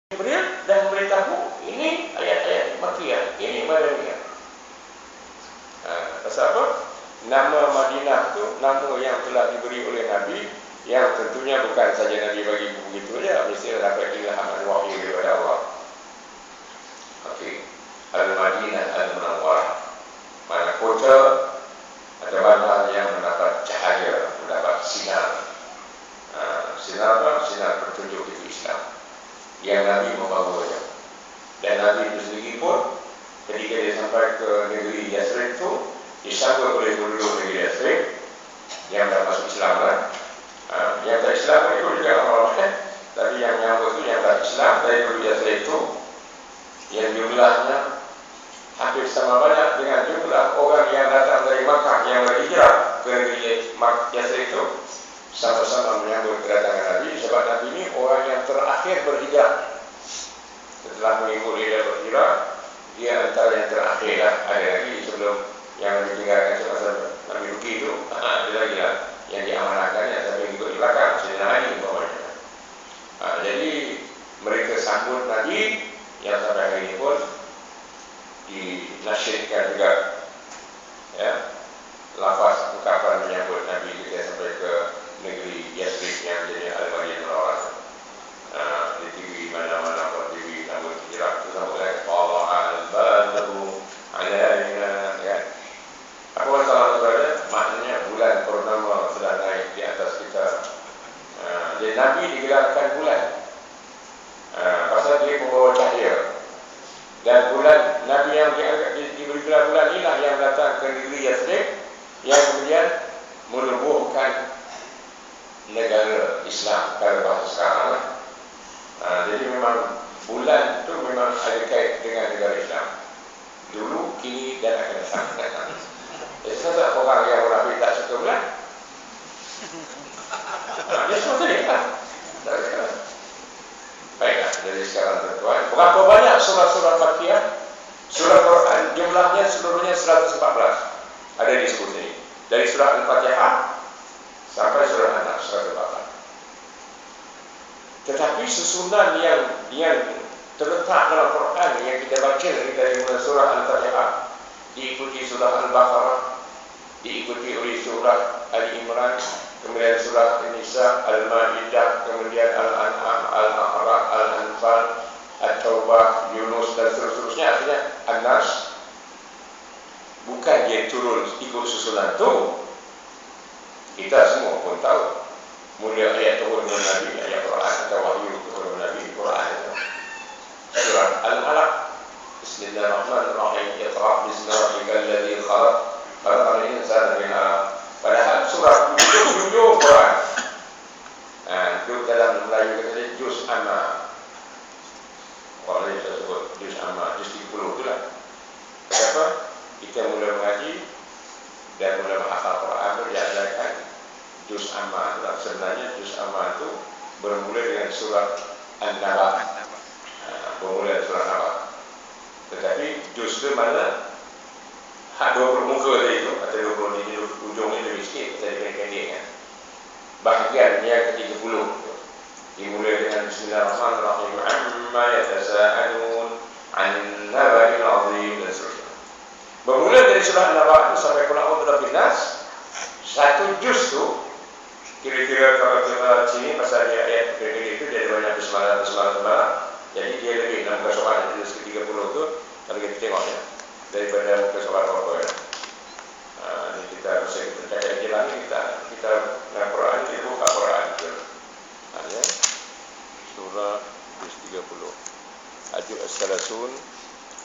Jibril dan memberitahu ini ayat-ayat Makkiyah, ini Madaniyah. Pasal apa? Nama Madinah itu nama yang telah diberi oleh Nabi, yang tentunya bukan saja Nabi bagi begitu saja, mesti dapat ilham wahyu daripada Allah. Okey. Al-Madinah Al-Munawwarah, mana kota atau mana yang mendapat cahaya, mendapat sinar. Sinar apa? Sinar petunjuk itu Islam yang Nabi membawanya. Dan Nabi itu sendiri pun ketika dia sampai ke negeri Yathrib itu disambut oleh penduduk negeri Yathrib yang dah masuk Islam kan. Yang tak Islam itu juga orang-orang, tapi yang nyambut itu yang tak Islam dari negeri Yathrib itu yang jumlahnya hampir sama banyak dengan jumlah orang yang datang dari Makkah yang berhijrah ke negeri Yathrib itu, sama-sama menyambut kedatangan Nabi. Sebab Nabi ini orang yang terakhir berhijrah. Setelah mengikut dia berhijrah, dia antara yang terakhir lah. Ada lagi sebelum yang ditinggalkan semasa Nabi Ruki itu, ada lagi lah yang diamanahkan yang sampai mengikut di belakang Sayyidina Ali umpamanya. Jadi mereka sambut Nabi yang sampai hari ini pun dinasyidkan juga, ya, lafaz ungkapan menyambut Nabi ketika sampai ke negeri Yathrib yang jadi Al-Madinah Munawwarah. Di TV mana-mana pun TV sambut hijrah itu sambut lagi Allah al-badru alaina, kan. Apa masalah saudara? Maknanya bulan purnama sudah naik di atas kita. Jadi Nabi digelarkan bulan pasal dia membawa cahaya. Dan bulan Nabi yang dianggap diberi gelar bulan inilah yang datang ke negeri Yathrib yang kemudian menubuhkan negara Islam kalau bahasa sekarang lah. Jadi memang bulan itu memang ada kait dengan negara Islam dulu, kini dan akan datang. Jadi sebab orang yang munafik tak suka bulan, dia semua tadi kan. Baiklah, dari sekarang tuan-tuan, berapa banyak surah-surah Makkiyah? Surah Quran jumlahnya seluruhnya 114 ada disebut ini. Dari surah Al-Fatihah sampai surah An-Nas 114. Tetapi susunan yang terletak dalam Quran yang kita baca dari surah Al-Fatihah diikuti surah Al-Baqarah, diikuti oleh surah Ali Imran, kemudian surah An-Nisa, Al-Ma'idah, kemudian Al-An'am, Al-A'raf, Al-Anfal, At-Taubah, Yunus dan seterusnya. Artinya An-Nas bukan dia turun ikut susunan itu. Kita semua pun tahu mula ayat turun dengan Nabi, ayat Quran atau wahyu turun dengan Nabi, Quran itu surah Al-Alaq, Bismillahirrahmanirrahim, Iqra' bismi rabbikal ladzi khalaq, khalaqal insana min 'alaq. Padahal surah ujung Quran. Itu dalam Melayu kata dia juz amma. Orang lain saya sebut juz amma, juz 30 itulah. Kenapa? Kita mula mengaji dan mula menghafal Quran itu diajarkan juz amma. Sebenarnya juz amma itu bermula dengan surah An-Naba. Bermula dengan surah An-Naba. Tetapi juz itu mana? Hak 20 muka tadi itu, atau 20 di ujungnya lebih sikit, kita pendek-pendek kan. Bahagian yang ke-30 dimulai dengan Bismillahirrahmanirrahim, amma yatasa'alun 'anil naba'il 'azim dan seterusnya. Bermula dari surah An-Naba sampai Qul a'udzu birabbin nas, satu juz tu kira-kira kalau kita sini pasal dia ayat pendek itu dia ada banyak bismillah. Jadi dia lebih 6 kesokan dari ke-30 tu kalau kita tengok ya, daripada kesokan apa ya. Ini kita bisa kita cari jalan ni kita dengan Quran kita buka Quran tu. Ya. Surah 30. Ajul As-Salasun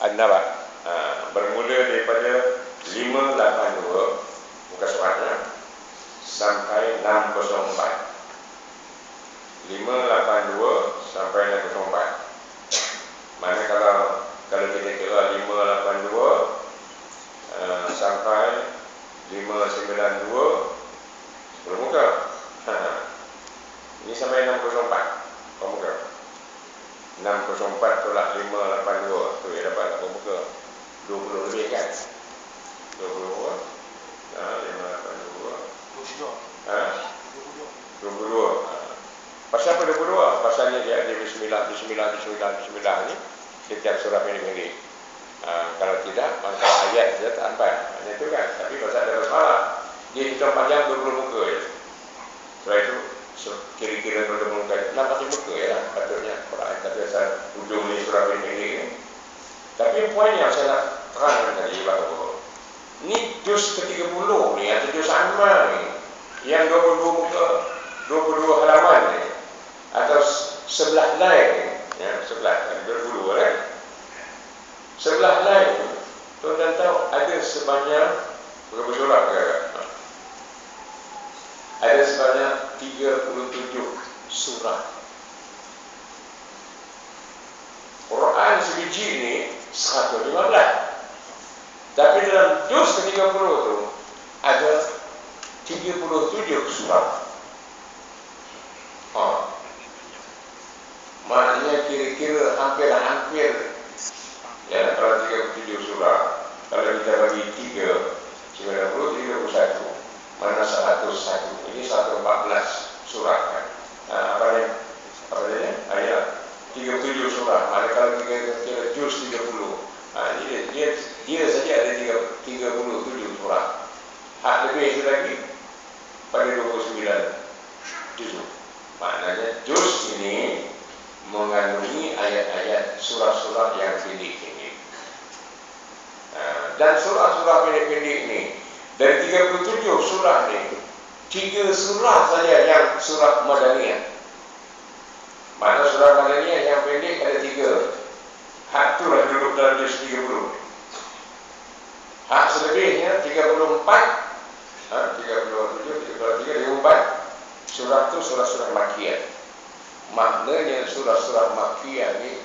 An-Naba. Bermula daripada 582 muka suratnya sampai 604. 582 sampai 604. Mana kalau kita kira 582 sampai 592 10 muka. Ini sampai 604. Berapa muka? 604 tolak 582 tu dia dapat berapa muka? 20 lebih kan? 20 582 22. 22. Pasal apa 22? Pasalnya dia ada bismillah ni setiap surah pendek-pendek. Kalau tidak, maka ayat saja tak sampai. Hanya itu kan. Tapi pasal ada basmalah, dia hitung panjang 20 muka je. Setelah itu kira-kira 20 muka 60 muka ya lah patutnya Quran. Tapi asal ujung ni surah pendek-pendek ni. Tapi poin yang saya nak terangkan tadi bahawa ni juz ke-30 ni atau juz Ammar ni yang 22 muka, 22 halaman ni atau sebelah lain ni, ya, sebelah berdua kan. Sebelah lain tuan-tuan tahu ada sebanyak berapa surah ke? Ada sebanyak 37 surah. Quran sebiji ni 115. Tapi dalam juz ke-30 tu ada 37 surah. Maknanya kira-kira hampir ya, kalau 37 surah, kalau kita bagi 3, 90, 31, mana 101, ini 114 surah kan. Apa dia? Ayat 37 surah. Mana kalau kita kira juz 30, dia saja ada 37 surah. Hak lebih lagi pada 29 juz. Maknanya juz ini mengandungi ayat-ayat surah-surah yang pendek-pendek. Dan surah-surah pendek-pendek ini, dari 37 surah ini, 3 surah saja yang surah Madaniyah. Mana surah Madaniyah yang pendek ada 3. Hak tu lah duduk dalam juz 30. Hak selebihnya 34, 37, 33, 34 surah tu surah-surah Makkiyah. Maknanya surah-surah Makkiyah ni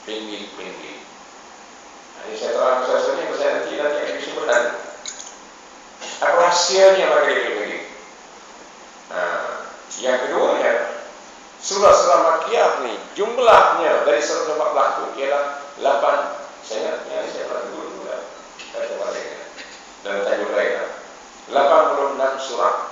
pendek-pendek. Ini saya terang sesuatu saya nanti akan disebutkan apa rahsianya bagi pendek-pendek. Yang keduanya, surah-surah Makkiyah ni jumlahnya dari 114 itu ialah 8. Saya pernah dulu kata balik dan tajuk lain 86 surah.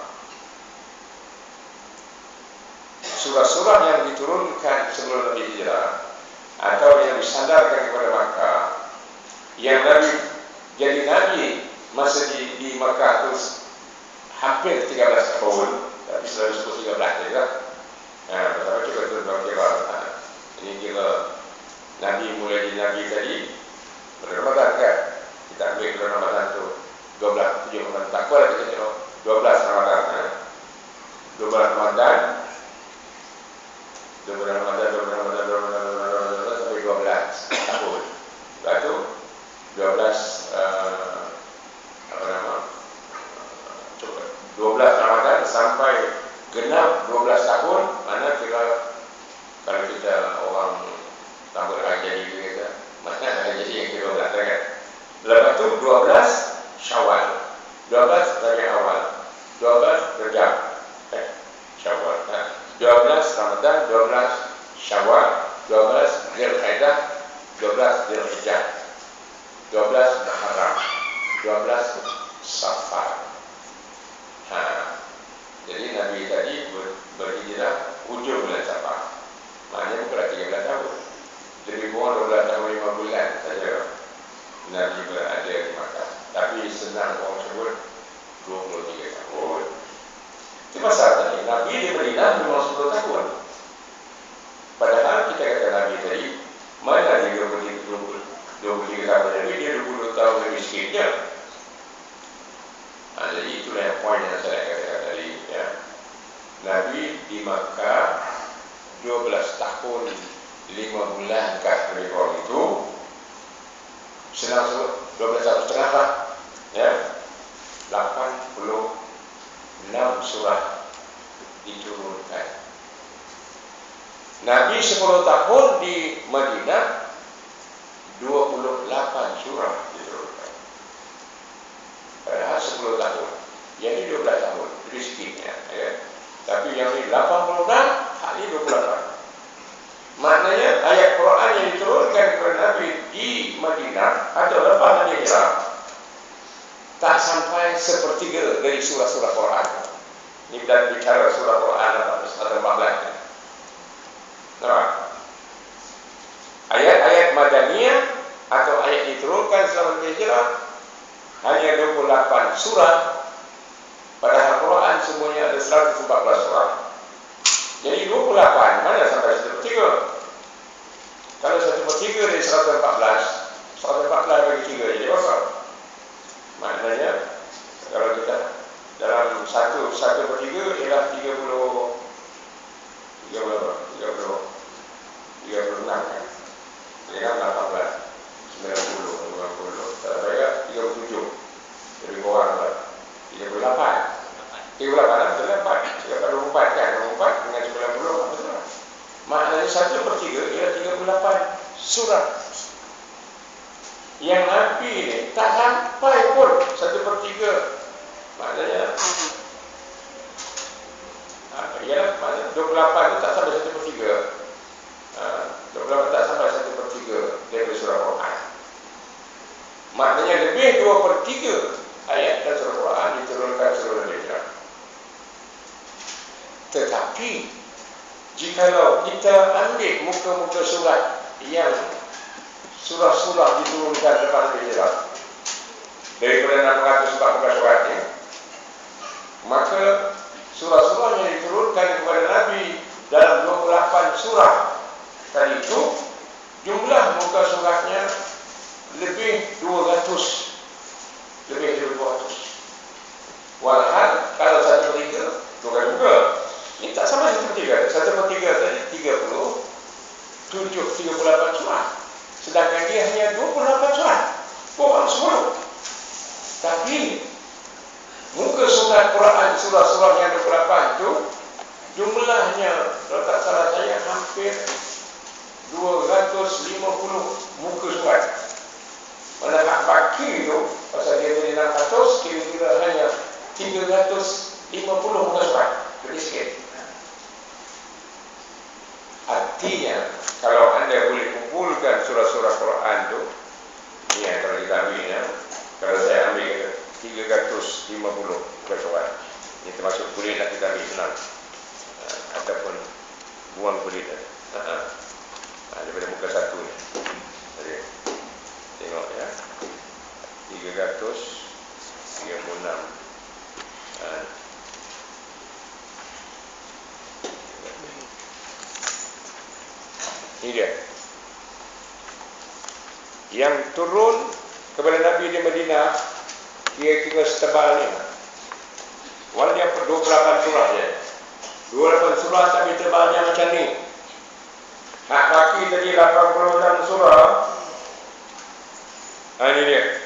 Surah-surah yang diturunkan sebelum Nabi Hijrah atau yang disandarkan kepada Makkah, yang Nabi jadi Nabi masa di Makkah itu hampir 13 tahun, tapi sudah disebut 13 juga. Pertama kita kira ini kira Nabi mulai di Nabi tadi pada Ramadan kan. Kita ambil bulan Ramadan itu 12, 7 Ramadan, tak kuat kita kira 12 Ramadan. 12 Ramadan, 12 Ramadan sampai 12 tahun. Lepas itu 12 Ramadan sampai genap 12 tahun. Mana kira kalau kita orang tambah jadi kita, mana jadi yang ke-12 kan. Lepas itu 12 Syawal, 12 dari awal, 12 Rejab, Syawal, 12 Ramadan, 12 Syawal, 12 Dzulqa'dah, 12 Dzulhijjah, 12 Muharram, 12 Safar. Jadi Nabi tadi berhijrah ujung bulan Safar. Maknanya bukan 13 tahun. Lebih kurang 12 tahun 5 bulan saja Nabi berada di Makkah. Tapi senang orang sebut 23 tahun. Itu masalah tadi. Nabi di Madinah memang 10 tahun. Padahal kita kata Nabi tadi, mana dia 23 tahun Nabi, dia 20 tahun lebih sikitnya. Jadi itulah yang poin yang saya katakan tadi. Ya. Nabi di Makkah 12 tahun 5 bulan lebih kurang itu. Senang sebut 12 tahun setengah lah. Ya. 86 surah diturunkan. Nabi 10 tahun di Madinah 28 surah diturunkan. Padahal 10 tahun. Yang ini 12 tahun, lebih sikitnya. Ya. Tapi yang ini 86, hal ini 28. Maknanya ayat Quran yang diturunkan kepada Nabi di Madinah atau lepas Nabi Hijrah tak sampai sepertiga dari surah-surah Quran. Ini kita bicara surah Quran atau 14. Nah, ayat-ayat Madaniyah atau ayat diturunkan selama hijrah hanya 28 surah. Padahal Quran semuanya ada 114 surah. Jadi 28 mana sampai 1/3? Kalau 1/3 dari 114 bagi 3 jadi berapa? Maknanya kalau kita dalam 1/3 ialah 36 kan? 18, 90, 50, saya 37. Lebih kurang lah. 38 kan? 24 dengan 90 betul. Maknanya 1/3 ialah 38 surah. Yang Nabi ini tak sampai pun 1/3. Maknanya ialah maknanya 28 itu tak sampai 1/3. 28 tak sampai 1/3 dari surah Quran. Maknanya lebih 2/3 ayat dan surah Quran diturunkan seluruh dunia. Tetapi jikalau kita ambil muka-muka surat yang surah-surah diturunkan lepas hijrah daripada 640 surat ini, maka surah-surah yang diturunkan kepada Nabi dalam 28 surah tadi itu jumlah muka suratnya lebih 200. Walhal kalau 1/3 bukan juga. Ini tak sama 1/3. 1/3 tadi 38 surah. Sedangkan dia hanya 28 surah. Bukan 10. Tapi muka surat Quran surah-surah yang 28 itu jumlahnya kalau tak salah saya hampir 250 muka surat. Mana hak baki itu pasal dia dari 600 kira-kira hanya 350 muka surat. Jadi sikit. Artinya kalau anda boleh kumpulkan surah-surah Quran itu, ini kalau kita ambilnya, kalau saya ambil 350 muka surat, ini termasuk kulit nak kita ambil senang, ataupun buang kulit daripada muka satu ni. Jadi tengok ya, 336. Ini dia yang turun kepada Nabi di Madinah, kira-kira setebal ni. Walau dia 28 surah je, 28 surah tapi tebalnya macam ni. Hak kaki tadi 86 surah. Ini dia.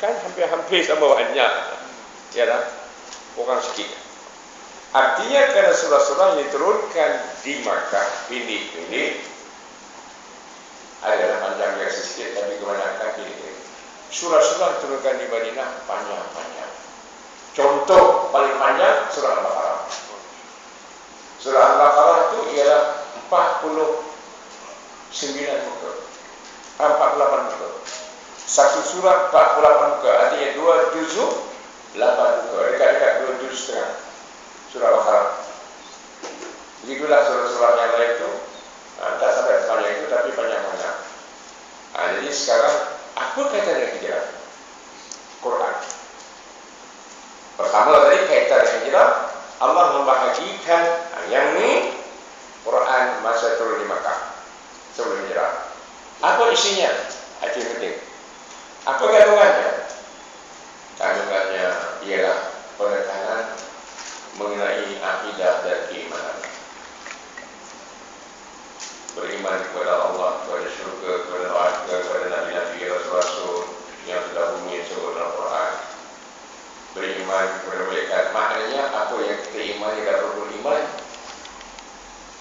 Kan hampir sama banyak. Yalah, kurang sikit. Artinya kerana surah-surah yang diturunkan di Makkah pendek-pendek adalah panjang yang sedikit, tapi kebanyakan pendek. Surah-surah diturunkan di Madinah panjang-panjang. Contoh paling panjang surah Al-Baqarah. Surah Al-Baqarah itu ialah 49 muka, 48 muka. Satu surah 48 muka, artinya 2 juzuk 8 muka, dekat-dekat 2 juzuk setengah. Surah Al-Baqarah. Begitulah surah-surah yang lain itu tak sampai sepanjang itu, tapi panjang-panjang. Jadi sekarang apa kaitan dengan hijrah? Quran. Pertama tadi kaitan dengan hijrah, Allah membahagikan yang ni Quran masa turun di Makkah sebelum hijrah. Apa isinya? Itu yang penting. Apa kandungannya? Kandungannya ialah penekanan mengenai akidah dan keimanan. Beriman kepada Allah, kepada syurga, kepada neraka, kepada Nabi-Nabi, Rasul-Rasul yang sudah bumi sebut dalam Quran. Beriman kepada mereka. Maknanya apa yang kita imani dalam rukun iman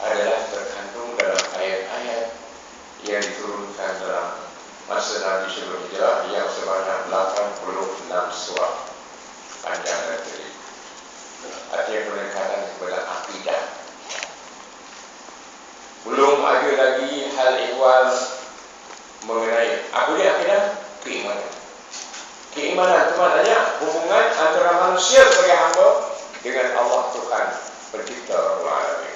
adalah terkandung dalam ayat-ayat yang diturunkan dalam masa Nabi sebelum hijrah yang sebanyak 86 surah panjang dan tadi. Artinya penekanan kepada akidah. Belum ada lagi hal ihwal mengenai apa dia akidah? Keimanan. Keimanan itu maknanya hubungan antara manusia sebagai hamba dengan Allah Tuhan pencipta Rabbul Alamin.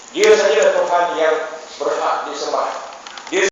Dia saja Tuhan yang berhak disembah. Dia